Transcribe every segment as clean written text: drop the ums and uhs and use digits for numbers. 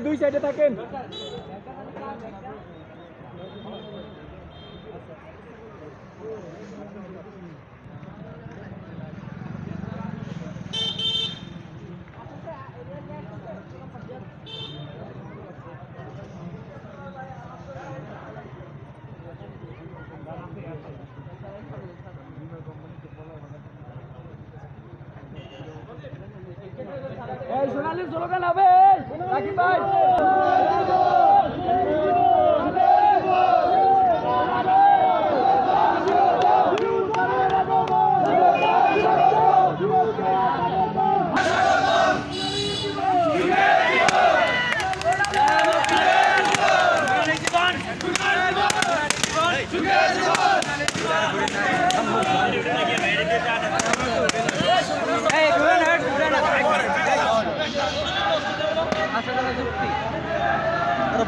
দুই সাইডে থাকেন। সোনালী স্লোগান হবে রাকিব ভাই।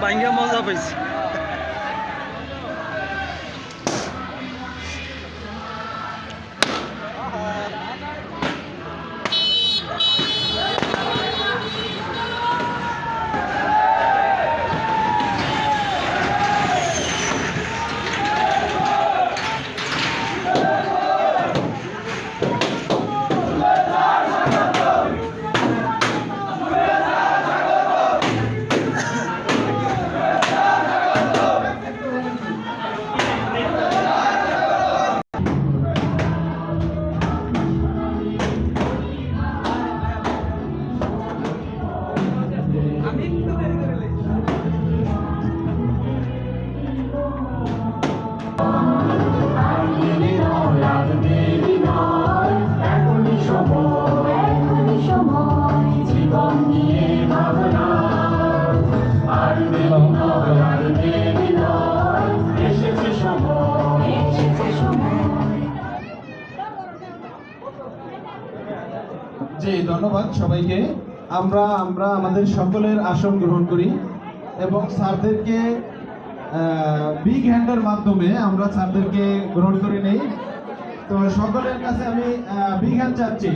বাইঙ্গা মজা পাইছি। জি ধন্যবাদ সবাইকে। আমরা আমাদের সকলের আসন গ্রহণ করি এবং স্যারদেরকে বিগ হ্যান্ডের মাধ্যমে আমরা স্যারদেরকে গ্রহণ করে নেই। তো সকলের কাছে আমি বিগ হ্যান্ড চাচ্ছি।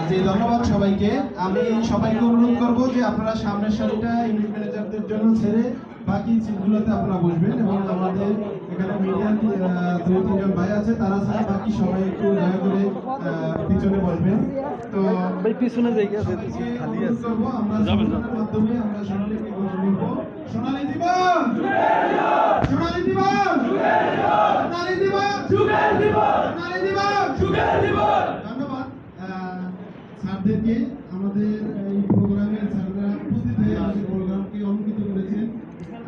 জি ধন্যবাদ সবাইকে। আমি সবাইকে অনুরোধ করব যে আপনারা সামনের সারিটা ইউনিট ম্যানেজারদের জন্য ছেড়ে বাকি সিটগুলোতে আপনারা বসবেন এবং আমাদের এখানে মিডিয়ার 2-3 জন ভাই আছে, তারা ছাড়া বাকি সবাই একটু দয়া করে পিছনে বসবেন। তো ভাই পিছনে জায়গা আছে, খালি আছে। আমরা মাধ্যমে আমরা সোনালীকে গ্রহণ করব। সোনালী জীবন, সোনালী জীবন, সোনালী জীবন, যুগের জীবন, সোনালী জীবন, যুগের জীবন। ধন্যবাদ স্যারদেরকে। আমাদের এই প্রোগ্রামে স্যাররা উপস্থিত হয়ে আমাদের প্রোগ্রামকে অলঙ্কৃত করেছেন।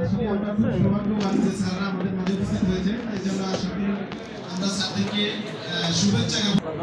আসলে আমরা খুব সৌভাগ্যবান যে স্যাররা আমাদের মাঝে উপস্থিত হয়েছে। এই জন্য আশা করি আমরা স্যারদেরকে শুভেচ্ছা জ্ঞাপন।